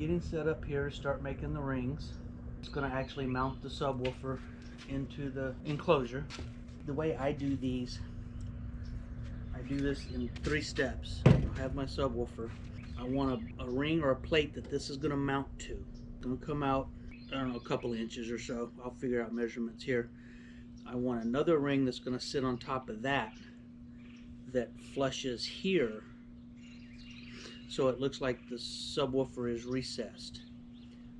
getting set up here to start making the rings. It's going to actually mount the subwoofer into the enclosure. The way I do these, I do this in 3 steps. I have my subwoofer. I want a ring or a plate that this is going to mount to. It's going to come out, I don't know, a couple inches or so. I'll figure out measurements here. I want another ring that's going to sit on top of that flushes here, so it looks like the subwoofer is recessed.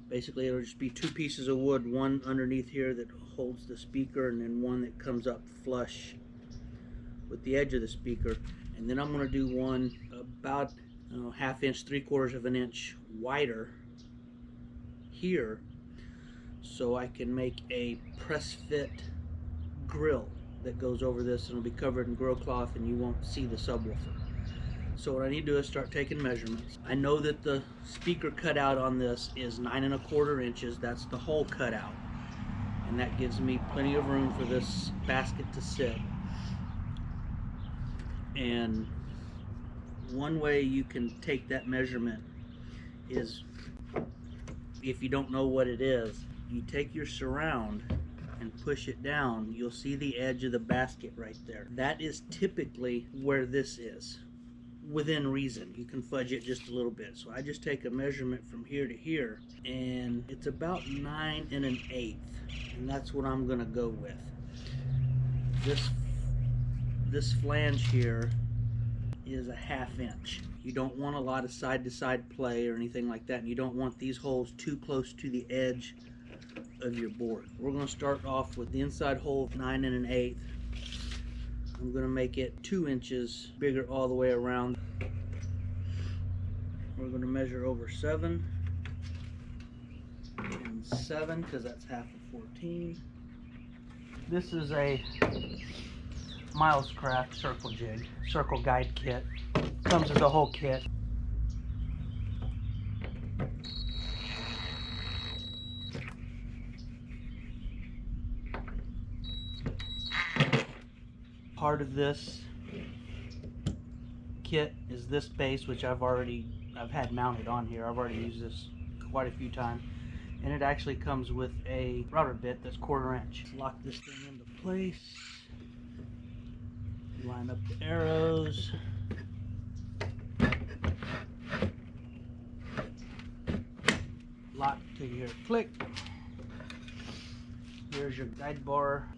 Basically, it'll just be 2 pieces of wood, one underneath here that holds the speaker, and then one that comes up flush with the edge of the speaker. And then I'm going to do one about 1/2 inch, 3/4 of an inch wider here, so I can make a press fit grill that goes over this, and it'll be covered in grill cloth and you won't see the subwoofer. So what I need to do is start taking measurements. I know that the speaker cutout on this is 9 1/4 inches. That's the hole cutout, and that gives me plenty of room for this basket to sit. And one way you can take that measurement is, if you don't know what it is, you take your surround and push it down. You'll see the edge of the basket right there. That is typically where this is, within reason. You can fudge it just a little bit. So I just take a measurement from here to here, and it's about 9 1/8, and that's what I'm gonna go with. This flange here is a 1/2 inch. You don't want a lot of side to side play or anything like that, and you don't want these holes too close to the edge of your board. We're going to start off with the inside hole 9 1/8. I'm going to make it 2 inches bigger all the way around. We're going to measure over 7 and 7, because that's 1/2 of 14. This is a Miles Craft circle jig, circle guide kit. Comes with the whole kit. Part of this kit is this base, which I've had mounted on here. I've already used this quite a few times, and it actually comes with a router bit that's 1/4 inch. Lock this thing into place. Line up the arrows. Lock till you hear it click. Here's your guide bar.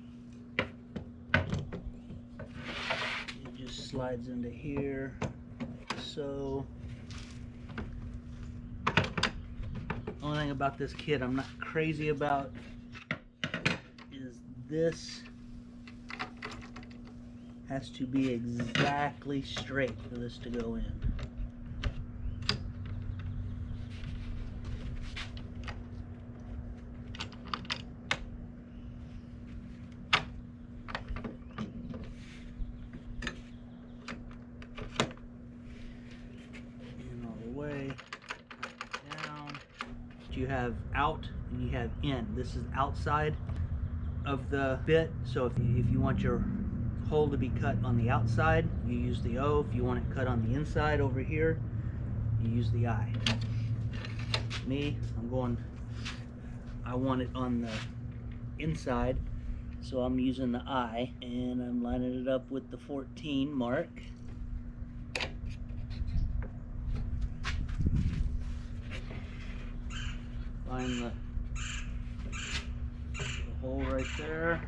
It just slides into here. So, only thing about this kit I'm not crazy about is this has to be exactly straight for this to go in. In all the way, down. You have out and you have in. This is outside of the bit, so if you want your hole to be cut on the outside, you use the O. If you want it cut on the inside over here, you use the I. Me, I want it on the inside, so I'm using the I, and I'm lining it up with the 14 mark. Find the hole right there,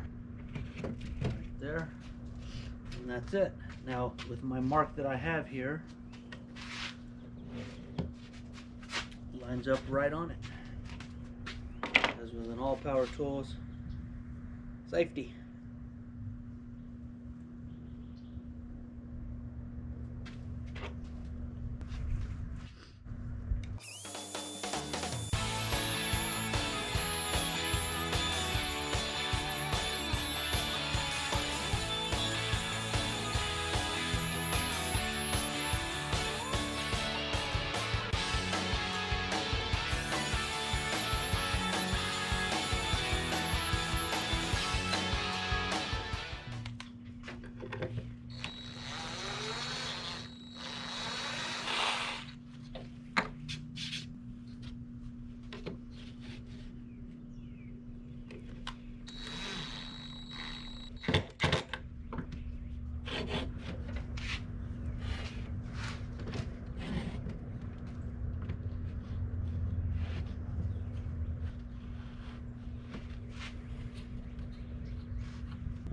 and that's it. Now, with my mark that I have here, lines up right on it. As with an all power tools, safety.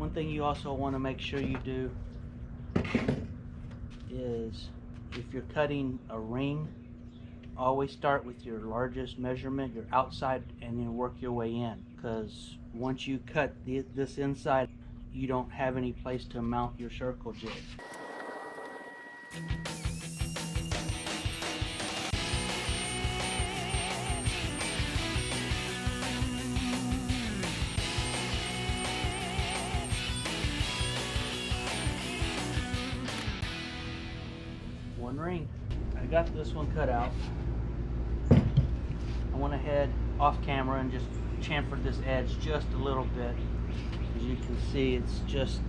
One thing you also want to make sure you do is, if you're cutting a ring, always start with your largest measurement, your outside, and then work your way in, because once you cut this inside, you don't have any place to mount your circle jig. One ring. I got this one cut out. I went ahead off camera and just chamfered this edge just a little bit. As you can see, it's just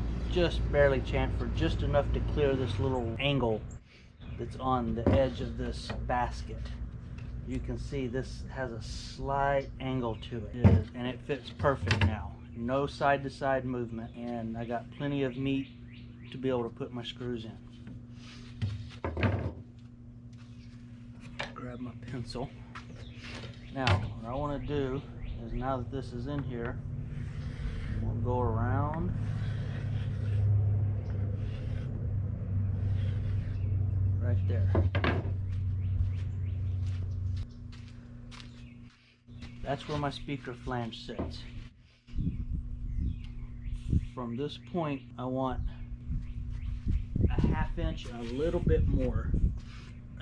barely chamfered, just enough to clear this little angle that's on the edge of this basket. You can see this has a slight angle to it, and it fits perfect now. No side to side movement, and I got plenty of meat to be able to put my screws in. Grab my pencil. Now, what I want to do is, now that this is in here, we'll go around right there. That's where my speaker flange sits. From this point, I want a 1/2 inch and a little bit more,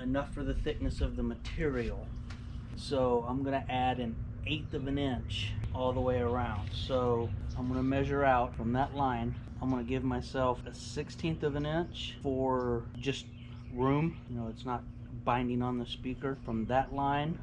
enough for the thickness of the material. So I'm going to add an 1/8 of an inch all the way around. So I'm going to measure out from that line. I'm going to give myself a 1/16 of an inch for just room. You know, it's not binding on the speaker. From that line,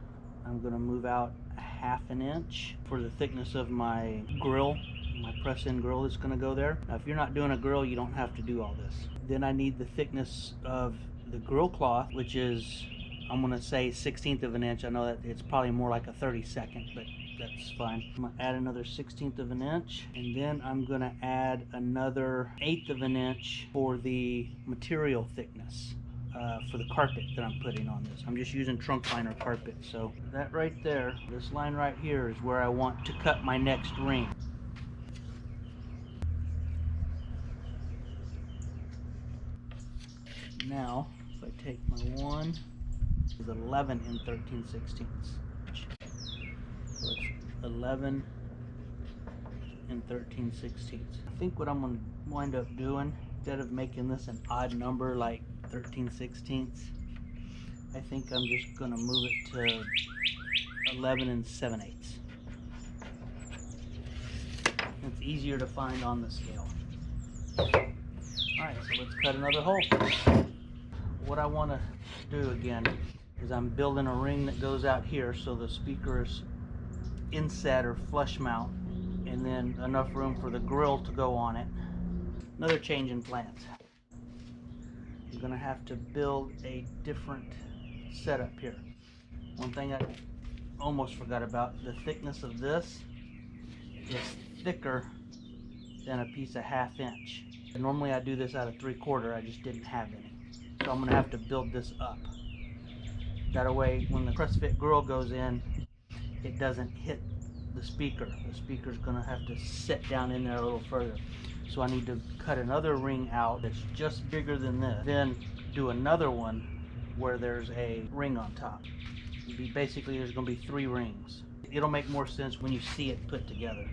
I'm going to move out a 1/2 an inch for the thickness of my grill, my press-in grill that's going to go there. Now, if you're not doing a grill, you don't have to do all this. Then I need the thickness of the grill cloth, which is, I'm going to say 1/16 of an inch. I know that it's probably more like a 32nd, but that's fine. I'm going to add another 1/16 of an inch, and then I'm going to add another 1/8 of an inch for the material thickness. For the carpet that I'm putting on this. I'm just using trunk liner carpet. So that right there, this line right here, is where I want to cut my next ring. Now, if I take my one, it's 11 and 13/16. So it's 11 and 13/16. I think what I'm going to wind up doing, instead of making this an odd number like 13/16, I think I'm just going to move it to 11 and 7/8. It's easier to find on the scale. Alright, so let's cut another hole. What I want to do again is I'm building a ring that goes out here so the speaker is inset or flush mount, and then enough room for the grill to go on it. Another change in plans. I'm going to have to build a different setup here. One thing I almost forgot about, the thickness of this is thicker than a piece of 1/2 inch. Normally I do this out of 3/4, I just didn't have any. So I'm going to have to build this up. That way when the press fit grill goes in, it doesn't hit the speaker. The speaker's going to have to sit down in there a little further. So I need to cut another ring out that's just bigger than this. Then do another one where there's a ring on top. Basically there's going to be 3 rings. It'll make more sense when you see it put together.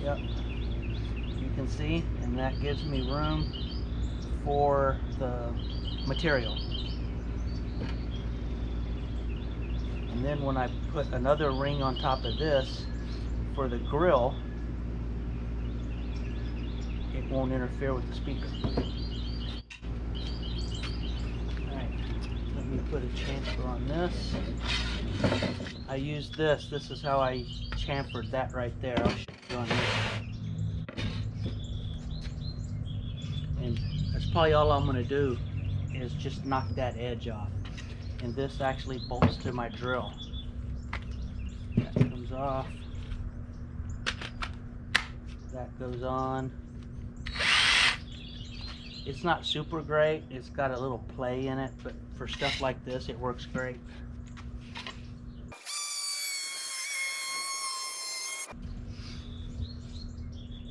Yep, you can see, and that gives me room for the material. And then when I put another ring on top of this for the grill, it won't interfere with the speaker. Alright, let me put a chamfer on this. I used this. This is how I chamfered that right there. I'll show you on this. And that's probably all I'm going to do is just knock that edge off. And this actually bolts to my drill. That comes off. That goes on. It's not super great. It's got a little play in it, but for stuff like this, it works great.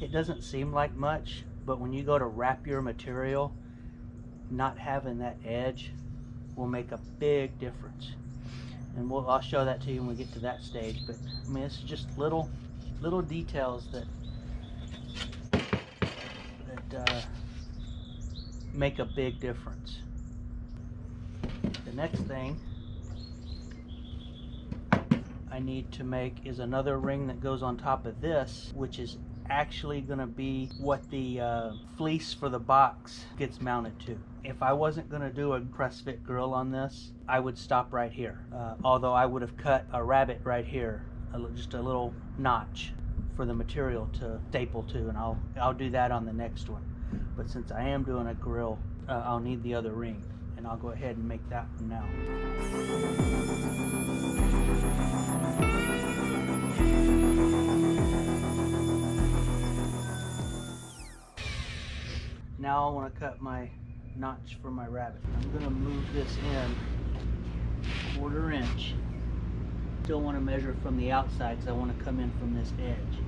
It doesn't seem like much, but when you go to wrap your material, not having that edge will make a big difference. And I'll show that to you when we get to that stage. But I mean, it's just little details that make a big difference. The next thing I need to make is another ring that goes on top of this, which is actually going to be what the fleece for the box gets mounted to. If I wasn't going to do a press fit grill on this, I would stop right here. Although I would have cut a rabbet right here, just a little notch for the material to staple to, and I'll do that on the next one. But since I am doing a grill, I'll need the other ring, and I'll go ahead and make that one now. Now I want to cut my notch for my rabbet. I'm going to move this in 1/4 inch. Still want to measure from the outside because I want to come in from this edge.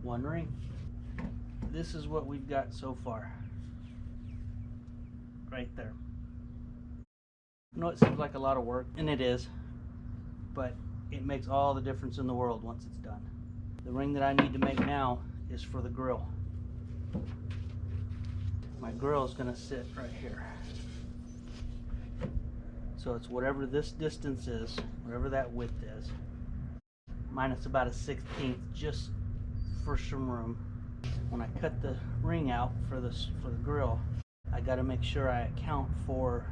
One ring. This is what we've got so far. Right there. I know it seems like a lot of work, and it is, but it makes all the difference in the world once it's done. The ring that I need to make now is for the grill. My grill is going to sit right here. So it's whatever this distance is, whatever that width is, minus about a 1/16 just for some room. When I cut the ring out for the grill, I got to make sure I account for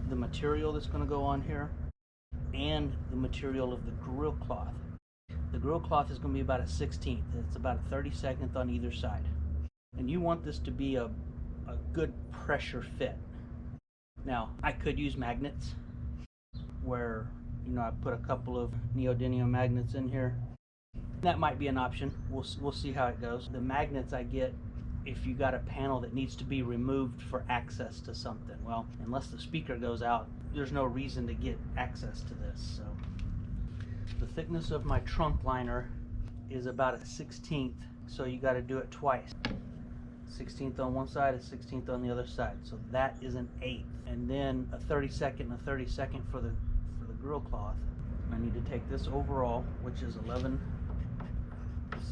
the material that's going to go on here and the material of the grill cloth. The grill cloth is going to be about a 1/16. It's about a 32nd on either side. And you want this to be a good pressure fit. Now, I could use magnets where, you know, I put a couple of neodymium magnets in here. That might be an option. We'll see how it goes. The magnets I get if you got a panel that needs to be removed for access to something. Well, unless the speaker goes out, there's no reason to get access to this. So the thickness of my trunk liner is about a 1/16, so you got to do it twice. 1/16 on one side, a 1/16 on the other side. So that is an 1/8, and then a 32nd and a 32nd for the grill cloth. I need to take this overall, which is 11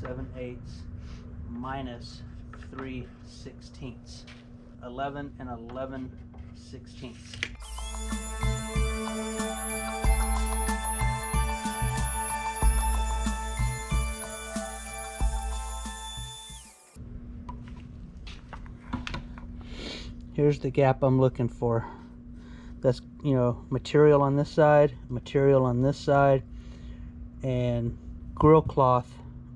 7/8 minus 3/16. 11 and 11/16. Here's the gap I'm looking for. That's, you know, material on this side, material on this side, and grill cloth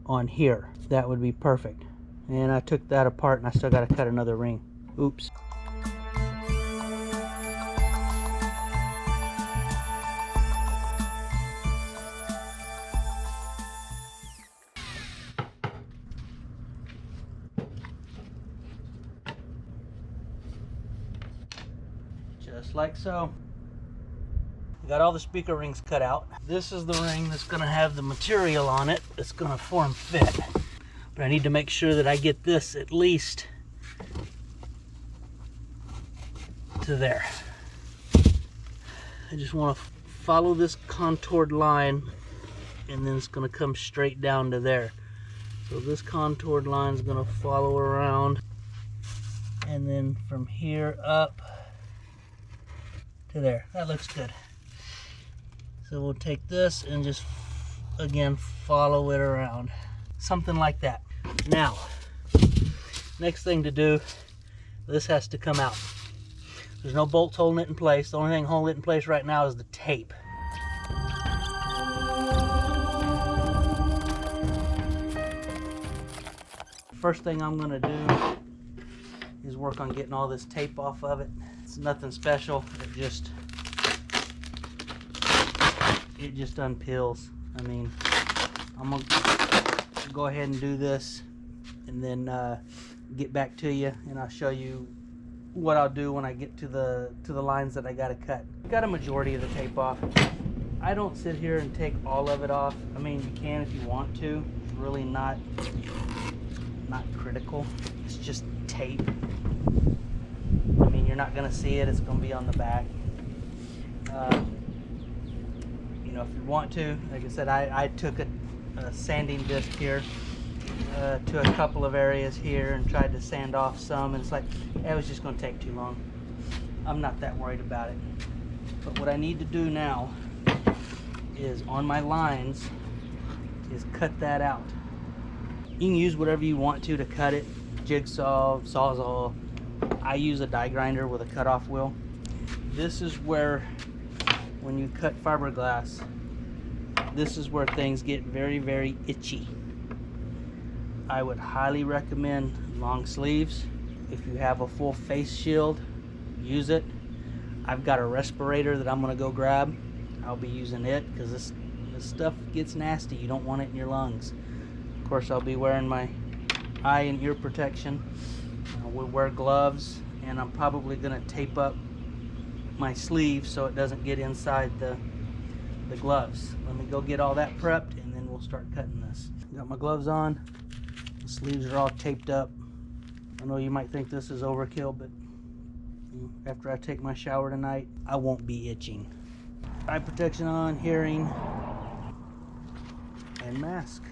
on here. That would be perfect. And I took that apart and I still got to cut another ring. Oops. just like so. Got all the speaker rings cut out. This is the ring that's going to have the material on it that's going to form fit. But I need to make sure that I get this at least to there. I just want to follow this contoured line, and then it's going to come straight down to there. So this contoured line is going to follow around, and then from here up to there. That looks good. So we'll take this and just again follow it around, something like that. Now, next thing to do, this has to come out. There's no bolts holding it in place. The only thing holding it in place right now is the tape. First thing I'm going to do is work on getting all this tape off of it. It's nothing special. It just unpeels. I mean, I'm going to go ahead and do this and then get back to you, and I'll show you what I'll do when I get to the lines that I got to cut. Got a majority of the tape off. I don't sit here and take all of it off. I mean, you can if you want to. It's really not critical. It's just tape. I mean, you're not gonna see it. It's gonna be on the back. You know, if you want to, like I said, I took a sanding disc here to a couple of areas here and tried to sand off some, and it's like, it was just going to take too long. I'm not that worried about it. But what I need to do now is on my lines is cut that out. You can use whatever you want to cut it, jigsaw, sawzall. I use a die grinder with a cutoff wheel. This is where, when you cut fiberglass, this is where things get very, very itchy. I would highly recommend long sleeves. If you have a full face shield, use it. I've got a respirator that I'm gonna go grab. I'll be using it because this stuff gets nasty. You don't want it in your lungs. Of course, I'll be wearing my eye and ear protection. We'll wear gloves, and I'm probably gonna tape up my sleeve so it doesn't get inside the gloves. Let me go get all that prepped, and then we'll start cutting this. Got my gloves on. The sleeves are all taped up. I know you might think this is overkill, but after I take my shower tonight, I won't be itching. Eye protection on, hearing, and mask.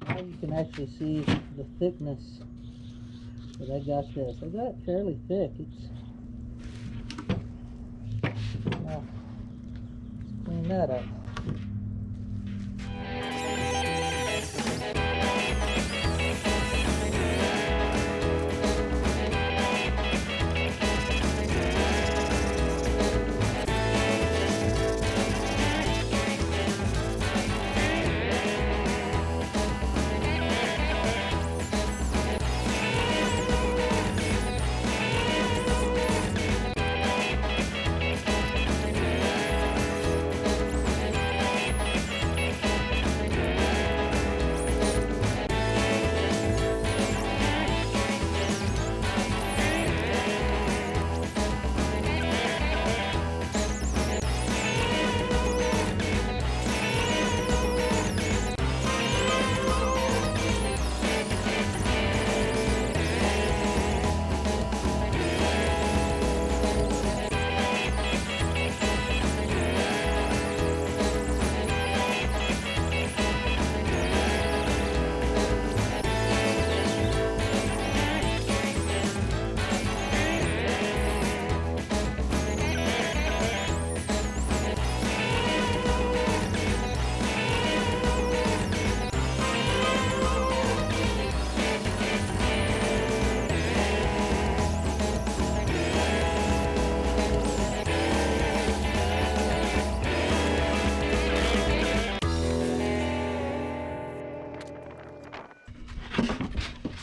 Now you can actually see the thickness that I got this. I got it fairly thick. Let's clean that up.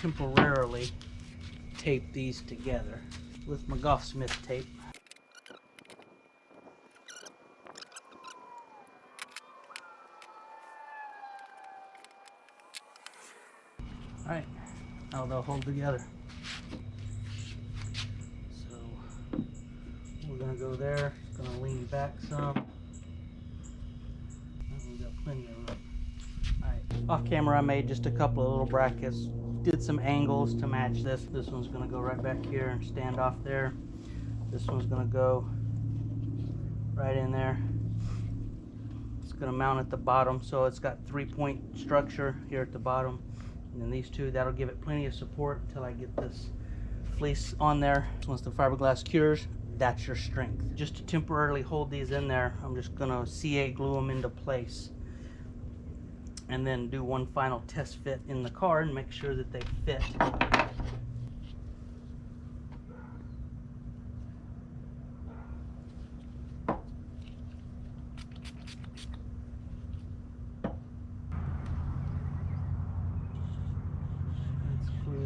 temporarily tape these together with my Golf Smith tape. Alright, now they'll hold together. So we're going to go there, it's going to lean back some. We've got plenty of room. Alright, off camera I made just a couple of little brackets, did some angles to match this. This one's going to go right back here and stand off there. This one's going to go right in there. It's going to mount at the bottom, so it's got 3-point structure here at the bottom. And then these two, that'll give it plenty of support until I get this fleece on there. Once the fiberglass cures, that's your strength. Just to temporarily hold these in there, I'm just gonna CA glue them into place. And then do one final test fit in the car and make sure that they fit.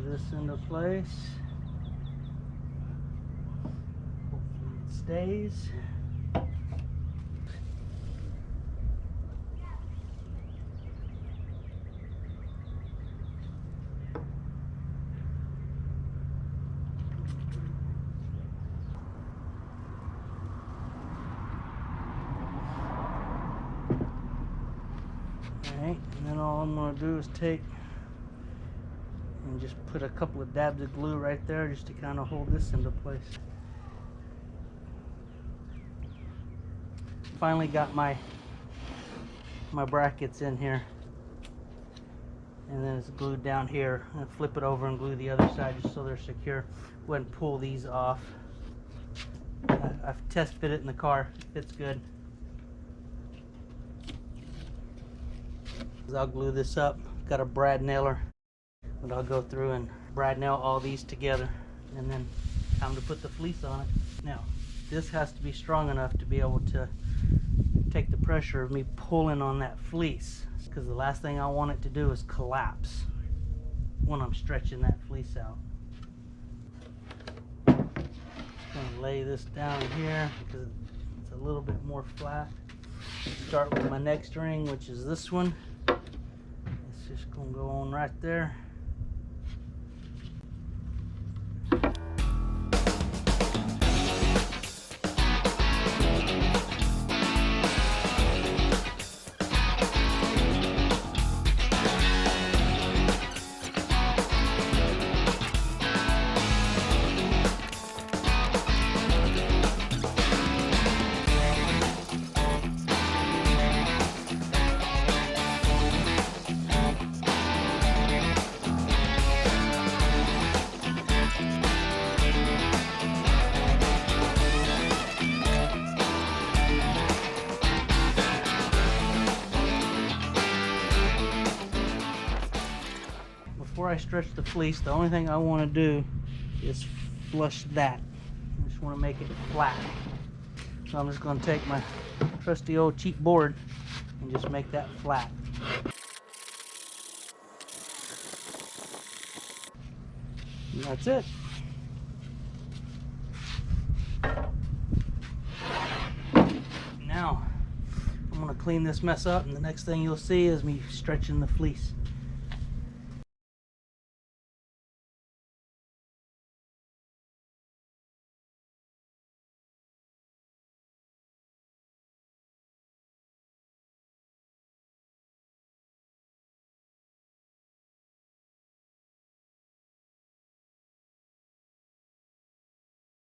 This into place. Hopefully it stays. Alright, and then all I'm going to do is take and just put a couple of dabs of glue right there just to kind of hold this into place. Finally got my brackets in here, and then it's glued down here. I'm going to flip it over and glue the other side just so they're secure. Go ahead and pull these off. I've test fit it in the car. It fits good. I'll glue this up. Got a brad nailer. But I'll go through and brad nail all these together, and then time to put the fleece on it. Now, this has to be strong enough to be able to take the pressure of me pulling on that fleece, because the last thing I want it to do is collapse when I'm stretching that fleece out. Just gonna lay this down here because it's a little bit more flat. Start with my next ring, which is this one. It's just gonna go on right there. Before I stretch the fleece, the only thing I want to do is flush that. I just want to make it flat. So I'm just going to take my trusty old cheap board and just make that flat. And that's it. Now I'm going to clean this mess up, and the next thing you'll see is me stretching the fleece.